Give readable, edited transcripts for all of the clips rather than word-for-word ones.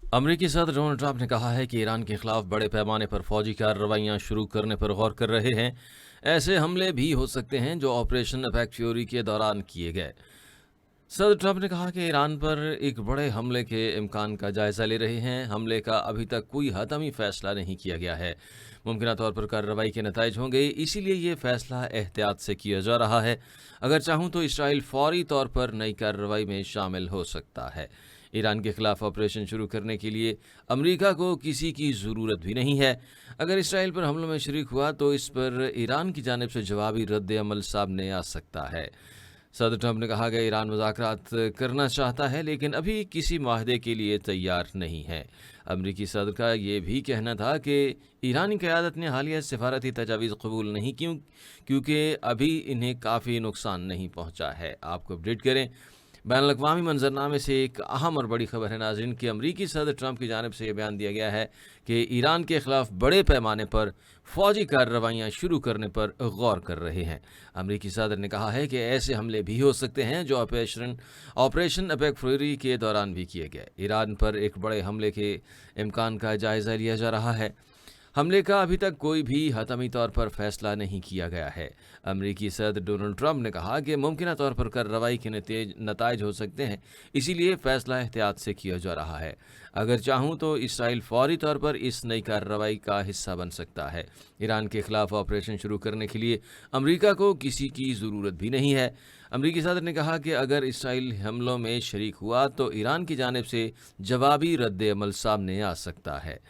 अमरीकी सदर Donald Trump ने कहा है कि ईरान के खिलाफ बड़े पैमाने पर फौजी कार्रवाइयां शुरू करने पर गौर कर रहे हैं। ऐसे हमले भी हो सकते हैं जो ऑपरेशन अपेक फ्यूरी के दौरान किए गए। सदर ट्रंप ने कहा कि ईरान पर एक बड़े हमले के इम्कान का जायजा ले रहे हैं। हमले का अभी तक कोई हतमी फैसला नहीं किया गया है। मुमकिन तौर पर कार्रवाई के नताइज होंगे, इसीलिए ये फैसला एहतियात से किया जा रहा है। अगर चाहूँ तो इसराइल फौरी तौर पर नई कार्रवाई में शामिल हो सकता है। ईरान के खिलाफ ऑपरेशन शुरू करने के लिए अमेरिका को किसी की ज़रूरत भी नहीं है। अगर इसराइल पर हमलों में शरीक हुआ तो इस पर ईरान की जानिब से जवाबी रद्द अमल सामने आ सकता है। सदर ट्रंप ने कहा कि ईरान मुज़ाकरात करना चाहता है लेकिन अभी किसी माहदे के लिए तैयार नहीं है। अमरीकी सदर का ये भी कहना था कि ईरानी क़यादत ने हालिया सफारती तजावीज़ कबूल नहीं की क्योंकि अभी इन्हें काफ़ी नुकसान नहीं पहुँचा है। आपको अपडेट करें, बैनुल-अक़वामी मंजरनामे से एक अहम और बड़ी खबर है नाज़रीन कि अमरीकी सदर ट्रंप की जानिब से यह बयान दिया गया है कि ईरान के खिलाफ बड़े पैमाने पर फौजी कार्रवाइयाँ शुरू करने पर गौर कर रहे हैं। अमरीकी सदर ने कहा है कि ऐसे हमले भी हो सकते हैं जो ऑपरेशन अपेक फ्यूरी के दौरान भी किए गए। ईरान पर एक बड़े हमले के इम्कान का जायज़ा लिया जा रहा है। हमले का अभी तक कोई भी हतमी तौर पर फैसला नहीं किया गया है। अमरीकी सदर डोनाल्ड ट्रंप ने कहा कि मुमकिन तौर पर कार्रवाई के नताइज हो सकते हैं, इसीलिए फैसला एहतियात से किया जा रहा है। अगर चाहूँ तो इसराइल फौरी तौर पर इस नई कार्रवाई का हिस्सा बन सकता है। ईरान के खिलाफ ऑपरेशन शुरू करने के लिए अमरीका को किसी की ज़रूरत भी नहीं है। अमरीकी सदर ने कहा कि अगर इसराइल हमलों में शरीक हुआ तो ईरान की जानिब से जवाबी रद्द अमल सामने आ सकता है।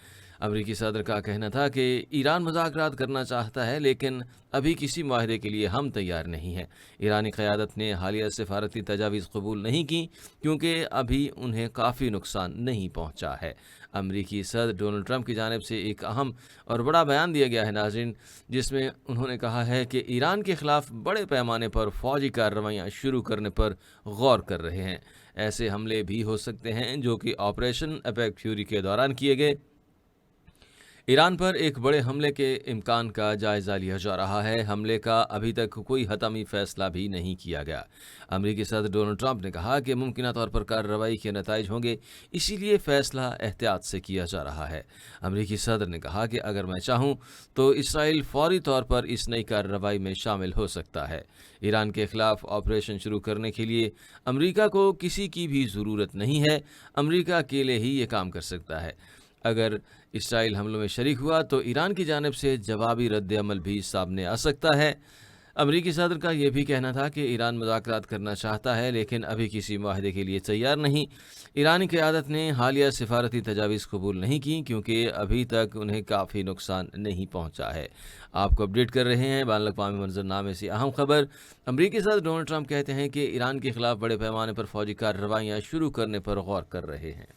अमरीकी सदर का कहना था कि ईरान मुज़ाकरात करना चाहता है लेकिन अभी किसी माहदे के लिए हम तैयार नहीं हैं। ईरानी क़यादत ने हालिया सफारती तजावीज़ कबूल नहीं की क्योंकि अभी उन्हें काफ़ी नुकसान नहीं पहुंचा है। अमरीकी सदर डोनाल्ड ट्रंप की जानिब से एक अहम और बड़ा बयान दिया गया है नाज़रीन, जिसमें उन्होंने कहा है कि ईरान के ख़िलाफ़ बड़े पैमाने पर फ़ौजी कार्रवाइयाँ शुरू करने पर गौर कर रहे हैं। ऐसे हमले भी हो सकते हैं जो कि ऑपरेशन अपेक फ्यूरी के दौरान किए गए। ईरान पर एक बड़े हमले के इम्कान का जायज़ा लिया जा रहा है। हमले का अभी तक कोई हतमी फैसला भी नहीं किया गया। अमरीकी सदर डोनाल्ड ट्रंप ने कहा कि मुमकिन तौर पर कार्रवाई के नताइज होंगे, इसीलिए फ़ैसला एहतियात से किया जा रहा है। अमरीकी सदर ने कहा कि अगर मैं चाहूँ तो इसराइल फौरी तौर पर इस नई कार्रवाई में शामिल हो सकता है। ईरान के खिलाफ ऑपरेशन शुरू करने के लिए अमरीका को किसी की भी ज़रूरत नहीं है। अमरीका अकेले ही ये काम कर सकता है। अगर इसराइल हमलों में शरीक हुआ तो ईरान की जानिब से जवाबी रद्द अमल भी सामने आ सकता है। अमरीकी सदर का यह भी कहना था कि ईरान मुज़ाकरात करना चाहता है लेकिन अभी किसी माहदे के लिए तैयार नहीं। ईरानी क़यादत ने हालिया सफारती तजावीज़ कबूल नहीं की क्योंकि अभी तक उन्हें काफ़ी नुकसान नहीं पहुंचा है। आपको अपडेट कर रहे हैं बैनुल-अक़वामी मंजरनामे से अहम खबर। अमरीकी सदर डोनाल्ड ट्रंप कहते हैं कि ईरान के खिलाफ बड़े पैमाने पर फौजी कार्रवाइयाँ शुरू करने पर गौर कर रहे हैं।